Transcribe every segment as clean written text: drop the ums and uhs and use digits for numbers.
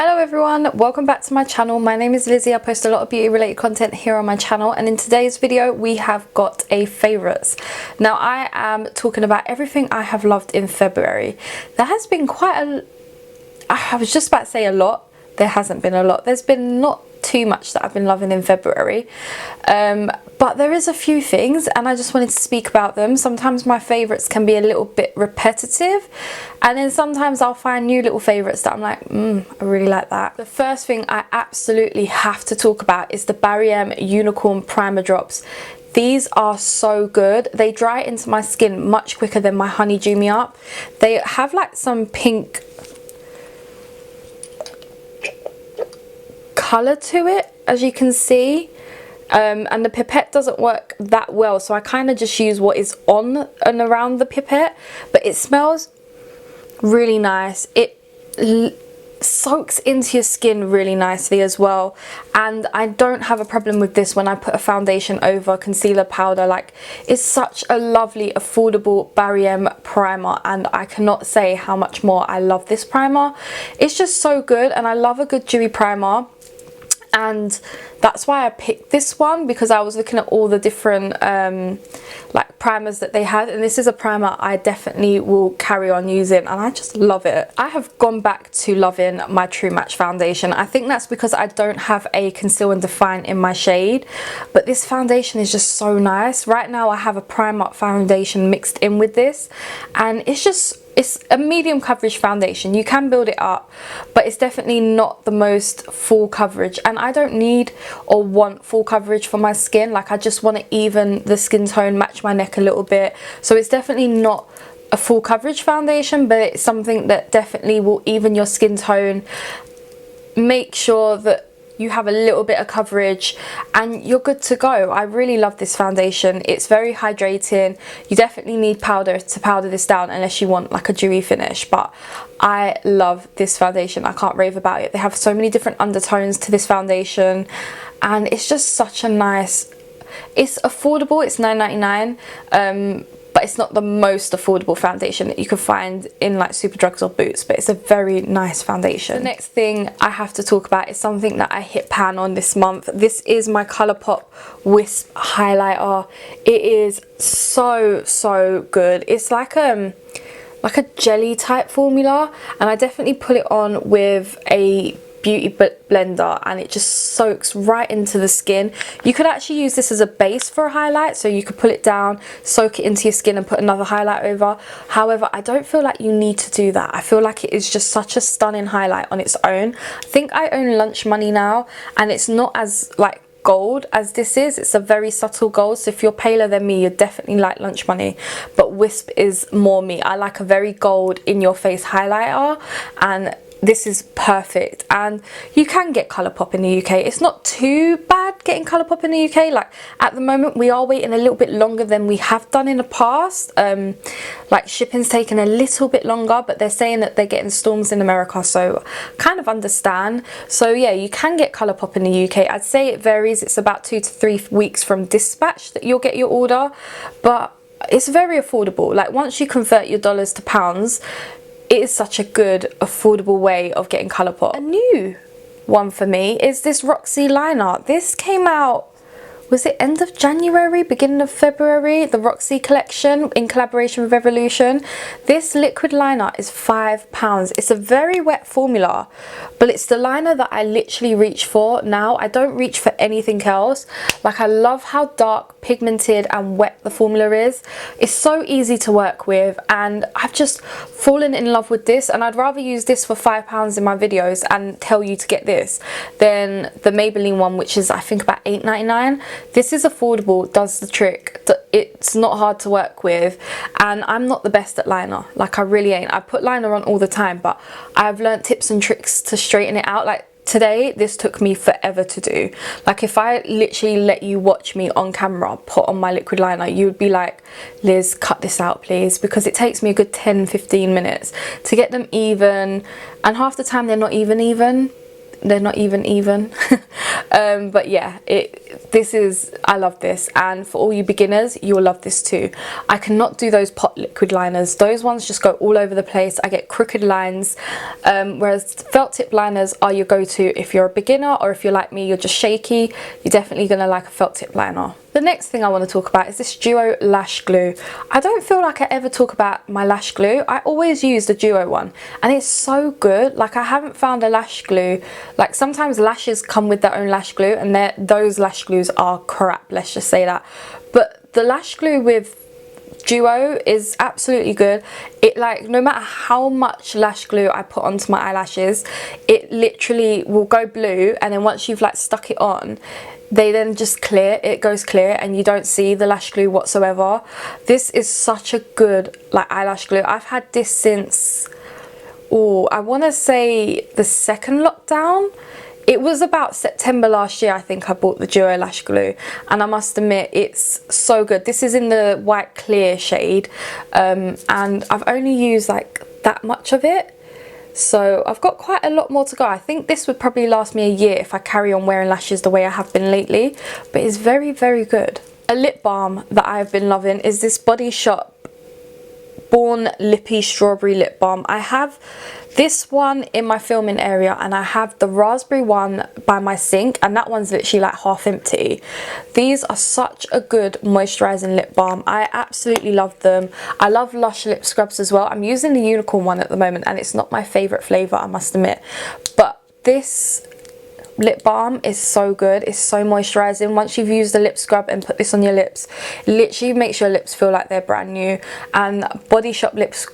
Hello everyone, welcome back to my channel. My name is Lizzie. I post a lot of beauty related content here on my channel, and in today's video we have got a favourites. Now I am talking about everything I have loved in February. There has been I was just about to say a lot. There hasn't been a lot. There's been not too much that I've been loving in February, but there is a few things and I just wanted to speak about them. Sometimes my favourites can be a little bit repetitive, and then sometimes I'll find new little favourites that I'm like, I really like that. The first thing I absolutely have to talk about is the Balm Unicorn Primer Drops. These are so good. They dry into my skin much quicker than my Honey Dew Me Up. They have like some pink colour to it, as you can see, and the pipette doesn't work that well, so I kind of just use what is on and around the pipette, but it smells really nice. It soaks into your skin really nicely as well, and I don't have a problem with this when I put a foundation over concealer powder. Like, it's such a lovely affordable Balm primer, and I cannot say how much more I love this primer. It's just so good, and I love a good dewy primer, and that's why I picked this one, because I was looking at all the different like primers that they had, and this is a primer I definitely will carry on using, and I just love it. I have gone back to loving my True Match foundation. I think that's because I don't have a conceal and define in my shade, but this foundation is just so nice. Right now I have a Primark foundation mixed in with this, and it's a medium coverage foundation. You can build it up, but it's definitely not the most full coverage, and I don't need or want full coverage for my skin. Like, I just want to even the skin tone, match my neck a little bit. So it's definitely not a full coverage foundation, but it's something that definitely will even your skin tone, make sure that you have a little bit of coverage, and you're good to go. I really love this foundation. It's very hydrating. You definitely need powder to powder this down unless you want like a dewy finish, but I love this foundation. I can't rave about it. They have so many different undertones to this foundation, and it's just such a nice, it's affordable. It's $9.99, but it's not the most affordable foundation that you can find in like Superdrugs or Boots, but it's a very nice foundation. The next thing I have to talk about is something that I hit pan on this month. This is my Colourpop Wisp highlighter. It is so good. It's like a jelly type formula, and I definitely put it on with a beauty blender, and it just soaks right into the skin. You could actually use this as a base for a highlight, so you could pull it down, soak it into your skin and put another highlight over. However, I don't feel like you need to do that. I feel like it is just such a stunning highlight on its own. I think I own Lunch Money now, and it's not as like gold as this is. It's a very subtle gold, so if you're paler than me, you're definitely like Lunch Money, but Wisp is more me. I like a very gold in your face highlighter, and this is perfect. And you can get Colourpop in the UK. It's not too bad getting Colourpop in the UK. Like, at the moment we are waiting a little bit longer than we have done in the past. Like, shipping's taken a little bit longer, but they're saying that they're getting storms in America, so kind of understand. So yeah, you can get Colourpop in the UK. I'd say it varies. It's about 2 to 3 weeks from dispatch that you'll get your order, but it's very affordable. Like, once you convert your dollars to pounds, it is such a good affordable way of getting Colourpop. A new one for me is this Roxy Liner. This came out, was it end of January, beginning of February? The Roxy collection in collaboration with Revolution. This liquid liner is £5. It's a very wet formula, but it's the liner that I literally reach for now. I don't reach for anything else. Like, I love how dark, pigmented and wet the formula is. It's so easy to work with, and I've just fallen in love with this, and I'd rather use this for £5 in my videos and tell you to get this than the Maybelline one, which is I think about $8.99. This is affordable, does the trick. It's not hard to work with, and I'm not the best at liner. Like, I really ain't. I put liner on all the time, but I've learnt tips and tricks to straighten it out. Like, today, this took me forever to do. Like, if I literally let you watch me on camera put on my liquid liner, you would be like, Liz, cut this out please, because it takes me a good 10-15 minutes to get them even, and half the time they're not even. they're not even. But yeah, I love this, and for all you beginners, you'll love this too. I cannot do those pot liquid liners. Those ones just go all over the place. I get crooked lines, whereas felt tip liners are your go-to if you're a beginner, or if you're like me, you're just shaky, you're definitely gonna like a felt tip liner. The next thing I want to talk about is this Duo Lash Glue. I don't feel like I ever talk about my Lash Glue. I always use the Duo one, and it's so good. Like, I haven't found a Lash Glue, like sometimes lashes come with their own Lash Glue, and those Lash Glues are crap, let's just say that. But the Lash Glue with Duo is absolutely good. It, like, no matter how much lash glue I put onto my eyelashes, it literally will go blue, and then once you've like stuck it on, they then just clear, it goes clear, and you don't see the lash glue whatsoever. This is such a good like eyelash glue. I've had this since, I want to say the second lockdown. It was about September last year, I think I bought the Duo Lash Glue, and I must admit it's so good. This is in the white clear shade, and I've only used like that much of it, so I've got quite a lot more to go. I think this would probably last me a year if I carry on wearing lashes the way I have been lately, but it's very, very good. A lip balm that I've been loving is this Body Shop Born Lippy Strawberry Lip Balm. I have this one in my filming area, and I have the raspberry one by my sink, and that one's literally like half empty. These are such a good moisturizing lip balm. I absolutely love them. I love Lush lip scrubs as well. I'm using the unicorn one at the moment, and it's not my favorite flavor, I must admit, but this lip balm is so good. It's so moisturizing. Once you've used the lip scrub and put this on your lips, it literally makes your lips feel like they're brand new. And Body Shop lips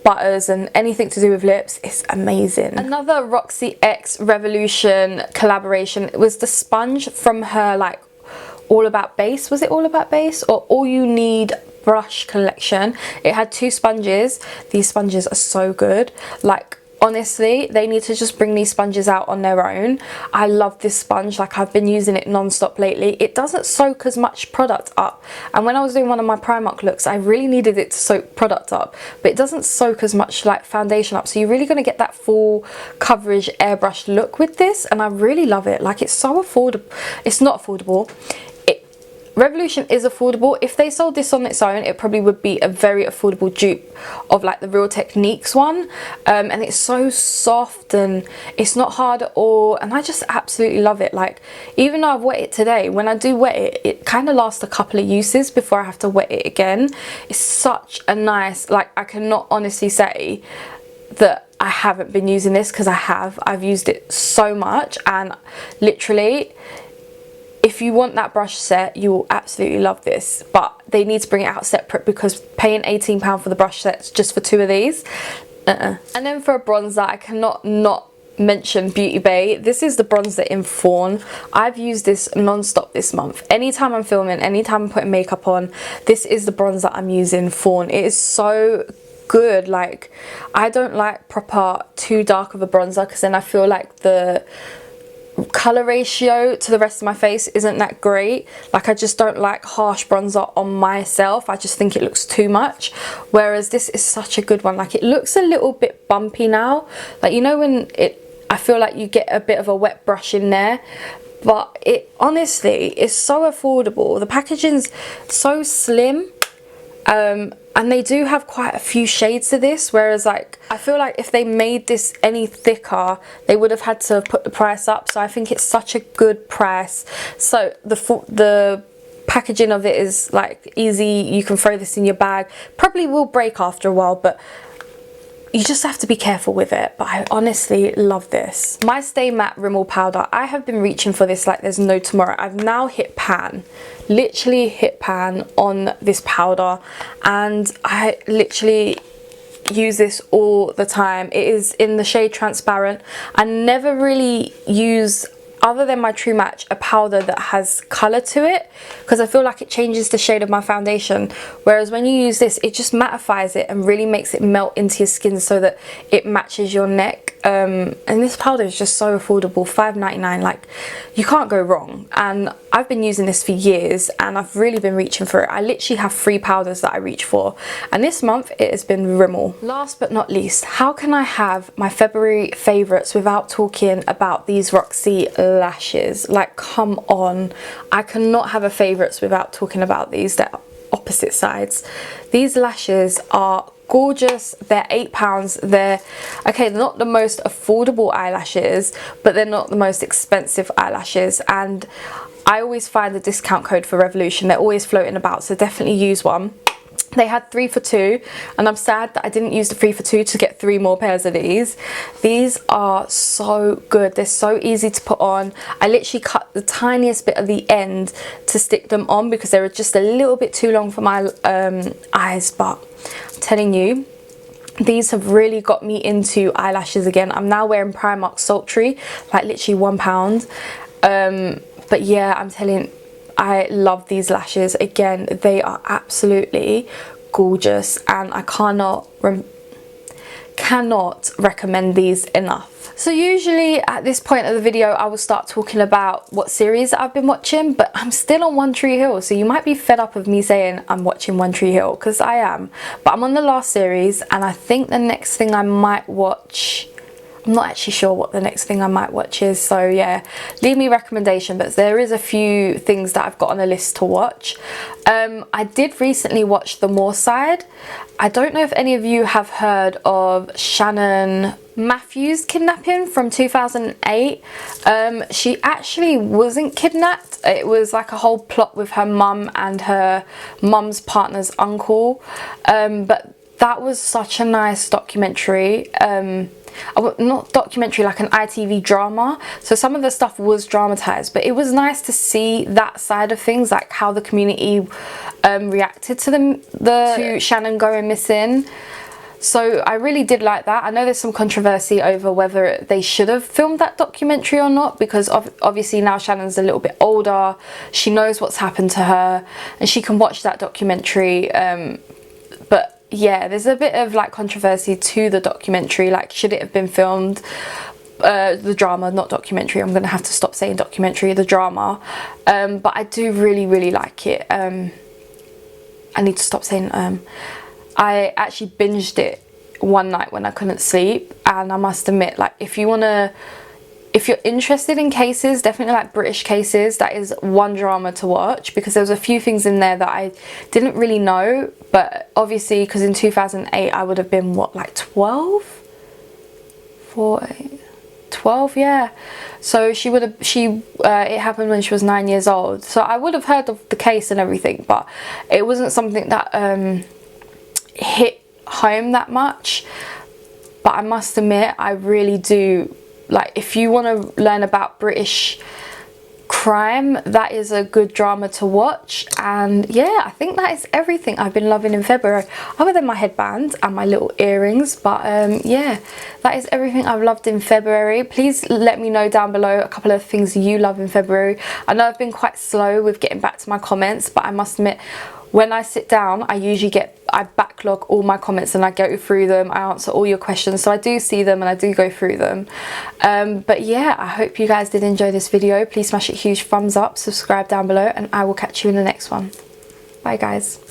butters and anything to do with lips is amazing. Another Roxy X Revolution collaboration was the sponge from her like All About Base. Was it All About Base or All You Need brush collection? It had 2 sponges. These sponges are so good. Like, honestly, they need to just bring these sponges out on their own. I love this sponge. Like, I've been using it non-stop lately. It doesn't soak as much product up, and when I was doing one of my Primark looks, I really needed it to soak product up, but it doesn't soak as much like foundation up, so you're really going to get that full coverage airbrushed look with this, and I really love it. Like, it's so affordable. It's not affordable. Revolution is affordable. If they sold this on its own, it probably would be a very affordable dupe of like the Real Techniques one, and it's so soft and it's not hard at all, and I just absolutely love it. Like, even though I've wet it today, when I do wet it, it kind of lasts a couple of uses before I have to wet it again. It's such a nice, like, I cannot honestly say that I haven't been using this, because I've used it so much, and literally, if you want that brush set, you will absolutely love this, but they need to bring it out separate, because paying £18 for the brush sets just for 2 of these, And then for a bronzer, I cannot not mention Beauty Bay. This is the bronzer in Fawn. I've used this non-stop this month. Anytime I'm filming, anytime I'm putting makeup on, this is the bronzer I'm using, Fawn. It is so good. Like, I don't like proper too dark of a bronzer, because then I feel like the colour ratio to the rest of my face isn't that great. Like, I just don't like harsh bronzer on myself. I just think it looks too much, whereas this is such a good one. Like, it looks a little bit bumpy now, like, you know, when I feel like you get a bit of a wet brush in there, but it honestly is so affordable. The packaging's so slim, and they do have quite a few shades to this, whereas, like, I feel like if they made this any thicker, they would have had to put the price up. So I think it's such a good price. So the packaging of it is like easy. You can throw this in your bag. Probably will break after a while, but you just have to be careful with it. But I honestly love this. My Stay Matte Rimmel Powder. I have been reaching for this like there's no tomorrow. I've now hit pan. Literally hit pan on this powder, and I literally use this all the time. It is in the shade Transparent. I never really use, other than my True Match, a powder that has colour to it, because I feel like it changes the shade of my foundation, whereas when you use this, it just mattifies it and really makes it melt into your skin so that it matches your neck. and this powder is just so affordable, $5.99. like, you can't go wrong. And I've been using this for years and I've really been reaching for it. I literally have 3 powders that I reach for, and this month it has been Rimmel. Last but not least, how can I have my February favorites without talking about these Roxy lashes? Like, come on, I cannot have a favorites without talking about these. They're opposite sides. These lashes are gorgeous. They're £8. They're okay, they're not the most affordable eyelashes, but they're not the most expensive eyelashes, and I always find the discount code for Revolution. They're always floating about, so definitely use one. They had 3 for 2, and I'm sad that I didn't use the 3 for 2 to get 3 more pairs of these. These are so good. They're so easy to put on. I literally cut the tiniest bit of the end to stick them on because they were just a little bit too long for my eyes, but I'm telling you, these have really got me into eyelashes again. I'm now wearing Primark Sultry, like literally £1. But yeah, I'm telling, I love these lashes. Again, they are absolutely gorgeous, and I cannot recommend these enough. So usually at this point of the video I will start talking about what series I've been watching, but I'm still on One Tree Hill, so you might be fed up of me saying I'm watching One Tree Hill, because I am, but I'm on the last series, and I think the next thing I might watch, I'm not actually sure what the next thing I might watch is, so yeah, leave me a recommendation, but there is a few things that I've got on a list to watch. I did recently watch The More Side. I don't know if any of you have heard of Shannon Matthews' kidnapping from 2008. She actually wasn't kidnapped. It was like a whole plot with her mum and her mum's partner's uncle, but that was such a nice documentary. Not documentary, like an ITV drama, so some of the stuff was dramatized, but it was nice to see that side of things, like how the community reacted to to Shannon going missing. So I really did like that. I know there's some controversy over whether they should have filmed that documentary or not, because obviously now Shannon's a little bit older, she knows what's happened to her, and she can watch that documentary, but yeah, there's a bit of like controversy to the documentary, like should it have been filmed, the drama, not documentary, I'm gonna have to stop saying documentary, the drama, but I do really like it. I need to stop saying I actually binged it one night when I couldn't sleep, and I must admit, like, if you're interested in cases, definitely like British cases, that is one drama to watch, because there was a few things in there that I didn't really know, but obviously because in 2008 I would have been what, like 12, yeah, so it happened when she was 9 years old, so I would have heard of the case and everything, but it wasn't something that hit home that much. But I must admit, I really do, like, if you want to learn about British crime, that is a good drama to watch. And yeah, I think that is everything I've been loving in February, other than my headband and my little earrings. But yeah, that is everything I've loved in February. Please let me know down below a couple of things you love in February. I know I've been quite slow with getting back to my comments, but I must admit, when I sit down, I backlog all my comments and I go through them, I answer all your questions, so I do see them and I do go through them. But yeah, I hope you guys did enjoy this video. Please smash a huge thumbs up, subscribe down below, and I will catch you in the next one. Bye guys.